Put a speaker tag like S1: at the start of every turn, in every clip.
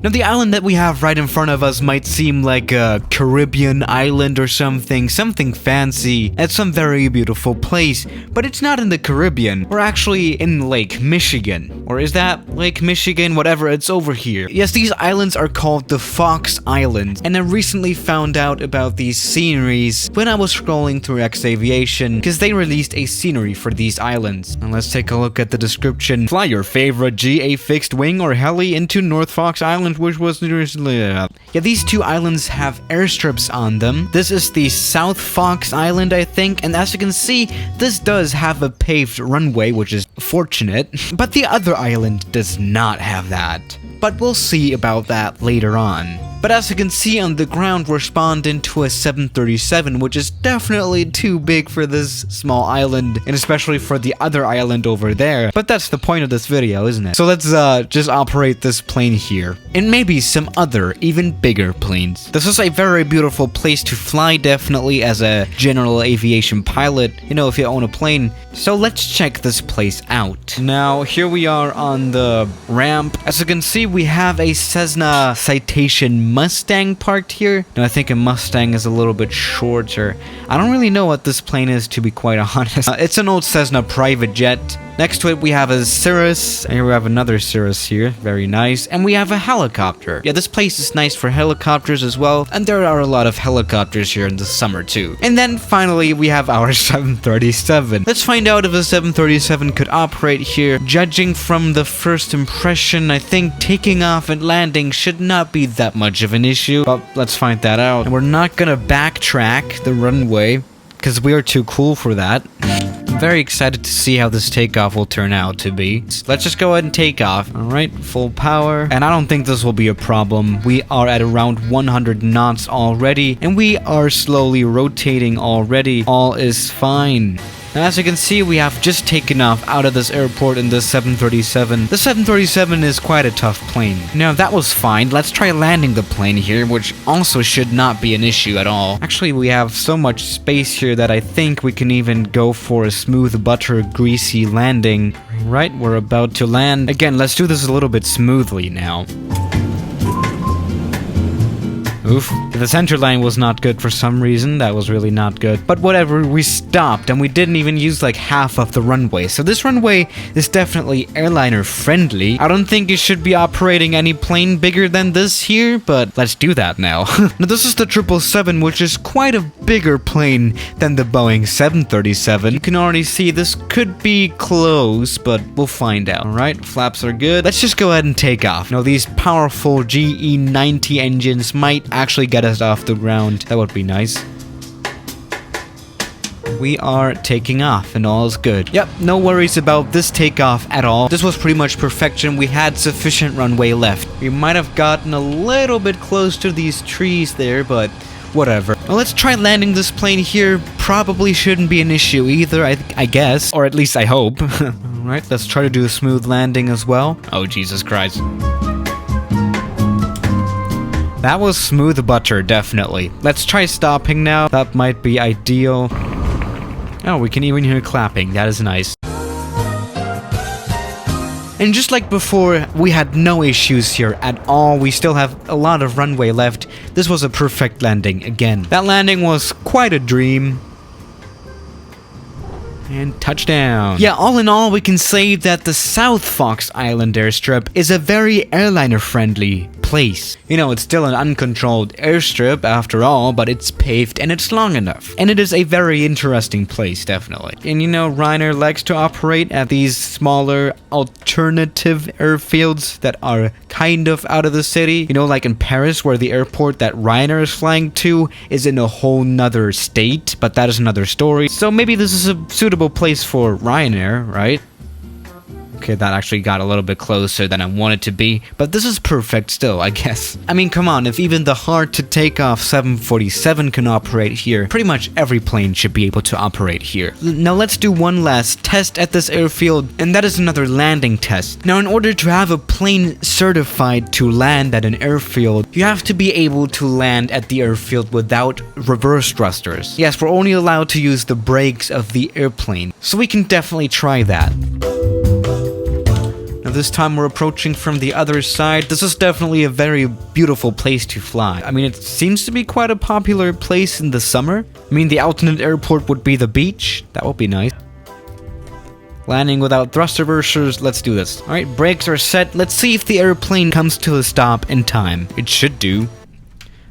S1: Now, the island that we have right in front of us might seem like a Caribbean island or something fancy at some very beautiful place, but it's not in the Caribbean. We're actually in Lake Michigan. Or is that Lake Michigan? Whatever, it's over here. Yes, these islands are called the Fox Islands, and I recently found out about these sceneries when I was scrolling through X Aviation, because they released a scenery for these islands. And let's take a look at the description. Fly your favorite GA fixed wing or heli into North Fox Island, which was yeah, these two islands have airstrips on them. This is the South Fox Island, I think, and as you can see, this does have a paved runway, which is fortunate, but the other island does not have that. But we'll see about that later on. But as you can see on the ground, we're spawned into a 737, which is definitely too big for this small island, and especially for the other island over there. But that's the point of this video, isn't it? So let's just operate this plane here, and maybe some other, even bigger planes. This is a very beautiful place to fly, definitely, as a general aviation pilot, you know, if you own a plane. So let's check this place out. Now, here we are on the ramp. As you can see, we have a Cessna Citation Mustang parked here. Now, I think a Mustang is a little bit shorter. I don't really know what this plane is, to be quite honest. It's an old Cessna private jet. Next to it, we have a Cirrus, and here we have another Cirrus here, very nice, and we have a helicopter. Yeah, this place is nice for helicopters as well, and there are a lot of helicopters here in the summer too. And then finally, we have our 737. Let's find out if a 737 could operate here. Judging from the first impression, I think taking off and landing should not be that much of an issue, but let's find that out. And we're not gonna backtrack the runway, because we are too cool for that. I'm very excited to see how this takeoff will turn out to be. Let's just go ahead and take off. Alright, full power. And I don't think this will be a problem. We are at around 100 knots already, and we are slowly rotating already. All is fine. And as you can see, we have just taken off out of this airport in the 737. The 737 is quite a tough plane. Now, that was fine. Let's try landing the plane here, which also should not be an issue at all. Actually, we have so much space here that I think we can even go for a smooth butter greasy landing. Right, we're about to land. Again, let's do this a little bit smoothly now. Oof. The center line was not good for some reason. That was really not good. But whatever, we stopped and we didn't even use like half of the runway. So this runway is definitely airliner friendly. I don't think you should be operating any plane bigger than this here, but let's do that now. Now this is the 777, which is quite a bigger plane than the Boeing 737. You can already see this could be close, but we'll find out. Alright, flaps are good. Let's just go ahead and take off. Now these powerful GE90 engines might actually get us off the ground. That would be nice. We are taking off and all is good. Yep, no worries about this takeoff at all. This was pretty much perfection. We had sufficient runway left. We might have gotten a little bit close to these trees there, but whatever. Well, let's try landing this plane here. Probably shouldn't be an issue either, I guess. Or at least I hope. Alright, let's try to do a smooth landing as well. Oh, Jesus Christ. That was smooth butter, definitely. Let's try stopping now. That might be ideal. Oh, we can even hear clapping. That is nice. And just like before, we had no issues here at all. We still have a lot of runway left. This was a perfect landing again. That landing was quite a dream. And touchdown. Yeah, all in all, we can say that the South Fox Island airstrip is a very airliner-friendly place. You know, it's still an uncontrolled airstrip after all, but it's paved and it's long enough. And it is a very interesting place, definitely. And you know, Ryanair likes to operate at these smaller alternative airfields that are kind of out of the city. You know, like in Paris, where the airport that Ryanair is flying to is in a whole nother state, but that is another story. So maybe this is a suitable place for Ryanair, right? Okay, that actually got a little bit closer than I wanted to be, but this is perfect still, I guess. I mean, come on, if even the hard-to-take-off 747 can operate here, pretty much every plane should be able to operate here. Now let's do one last test at this airfield, and that is another landing test. Now, in order to have a plane certified to land at an airfield, you have to be able to land at the airfield without reverse thrusters. Yes, we're only allowed to use the brakes of the airplane, so we can definitely try that. Now this time we're approaching from the other side. This is definitely a very beautiful place to fly. I mean, it seems to be quite a popular place in the summer. I mean, the alternate airport would be the beach. That would be nice. Landing without thrust reversers, let's do this. Alright, brakes are set. Let's see if the airplane comes to a stop in time. It should do.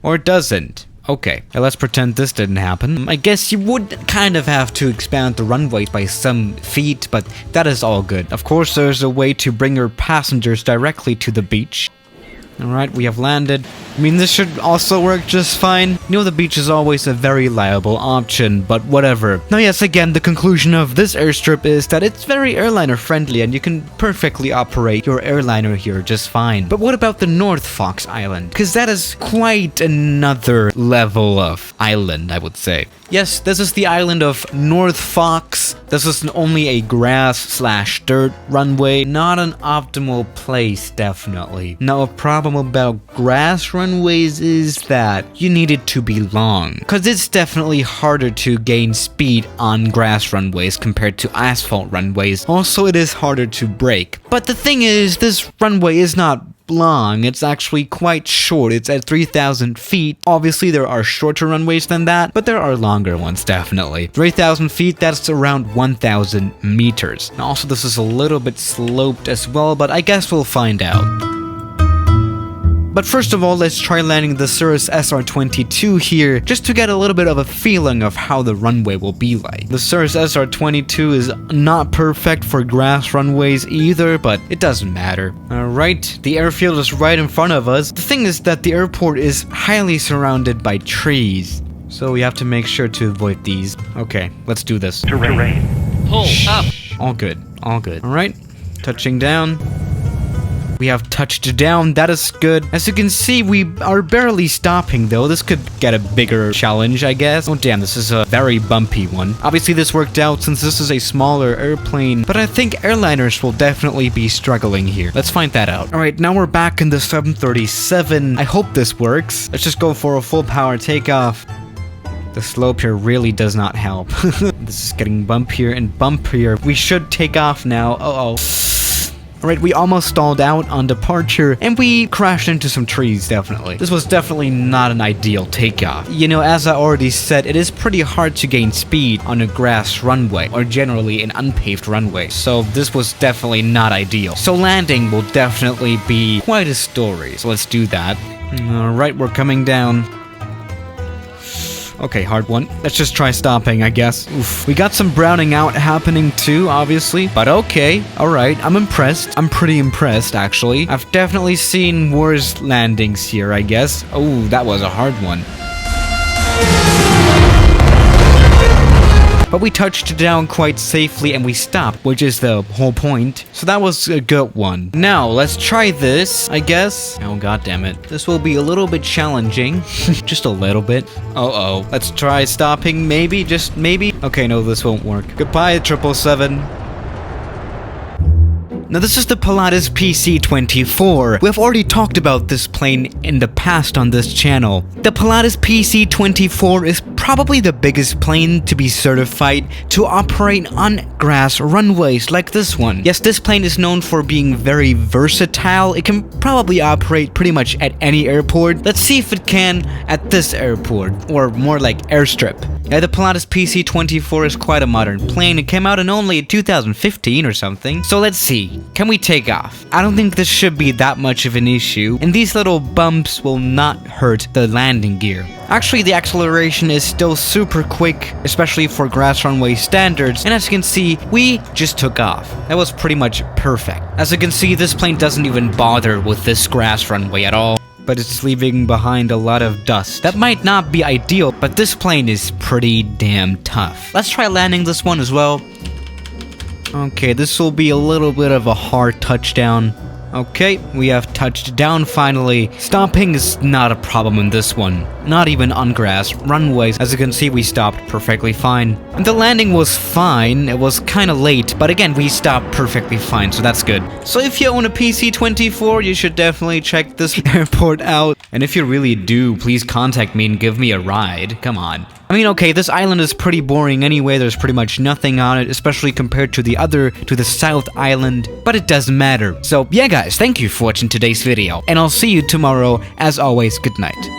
S1: Or it doesn't. Okay, now let's pretend this didn't happen. I guess you would kind of have to expand the runway by some feet, but that is all good. Of course, there's a way to bring your passengers directly to the beach. Alright, we have landed. I mean, this should also work just fine. You know, the beach is always a very liable option, but whatever. Now yes, again, the conclusion of this airstrip is that it's very airliner friendly and you can perfectly operate your airliner here just fine. But what about the North Fox Island? Because that is quite another level of island, I would say. Yes, this is the island of North Fox. This is only a grass/dirt runway. Not an optimal place, definitely. Now, a problem about grass runways is that you need it to be long, because it's definitely harder to gain speed on grass runways compared to asphalt runways. Also, it is harder to brake. But the thing is, this runway is not long. It's actually quite short. It's at 3,000 feet. Obviously, there are shorter runways than that, but there are longer ones, definitely. 3,000 feet, that's around 1,000 meters. And also, this is a little bit sloped as well, but I guess we'll find out. But first of all, let's try landing the Cirrus SR-22 here, just to get a little bit of a feeling of how the runway will be like. The Cirrus SR-22 is not perfect for grass runways either, but it doesn't matter. Alright, the airfield is right in front of us. The thing is that the airport is highly surrounded by trees, so we have to make sure to avoid these. Okay, let's do this.
S2: Terrain. Pull up.
S1: All good, all good. Alright, touching down. We have touched down, that is good. As you can see, we are barely stopping though. This could get a bigger challenge, I guess. Oh damn, this is a very bumpy one. Obviously this worked out since this is a smaller airplane, but I think airliners will definitely be struggling here. Let's find that out. Alright, now we're back in the 737. I hope this works. Let's just go for a full power takeoff. The slope here really does not help. This is getting bumpier and bumpier. We should take off now. Uh-oh. Alright, we almost stalled out on departure, and we crashed into some trees, definitely. This was definitely not an ideal takeoff. You know, as I already said, it is pretty hard to gain speed on a grass runway, or generally an unpaved runway, so this was definitely not ideal. So landing will definitely be quite a story, so let's do that. Alright, we're coming down. Okay, hard one. Let's just try stopping, I guess. Oof. We got some browning out happening too, obviously. But okay, alright, I'm impressed. I'm pretty impressed, actually. I've definitely seen worse landings here, I guess. Oh, that was a hard one. But we touched down quite safely and we stopped, which is the whole point. So that was a good one. Now, let's try this, I guess. Oh, goddammit. This will be a little bit challenging. Just a little bit. Uh-oh. Let's try stopping, maybe, just maybe. Okay, no, this won't work. Goodbye, 777. Now this is the Pilatus PC-24. We have already talked about this plane in the past on this channel. The Pilatus PC-24 is probably the biggest plane to be certified to operate on grass runways like this one. Yes, this plane is known for being very versatile. It can probably operate pretty much at any airport. Let's see if it can at this airport, or more like airstrip. Yeah, the Pilatus PC-24 is quite a modern plane. It came out in only 2015 or something. So let's see. Can we take off? I don't think this should be that much of an issue, and these little bumps will not hurt the landing gear. Actually, the acceleration is still super quick, especially for grass runway standards, and as you can see, we just took off. That was pretty much perfect. As you can see, this plane doesn't even bother with this grass runway at all, but it's leaving behind a lot of dust. That might not be ideal, but this plane is pretty damn tough. Let's try landing this one as well. Okay, this will be a little bit of a hard touchdown. Okay, we have touched down finally. Stopping is not a problem in this one. Not even on grass runways. As you can see, we stopped perfectly fine. And the landing was fine. It was kind of late, but again, we stopped perfectly fine, so that's good. So if you own a PC-24, you should definitely check this airport out. And if you really do, please contact me and give me a ride. Come on. I mean, okay, this island is pretty boring anyway, there's pretty much nothing on it, especially compared to the South Island, but it doesn't matter. So yeah guys, thank you for watching today's video, and I'll see you tomorrow. As always, good night.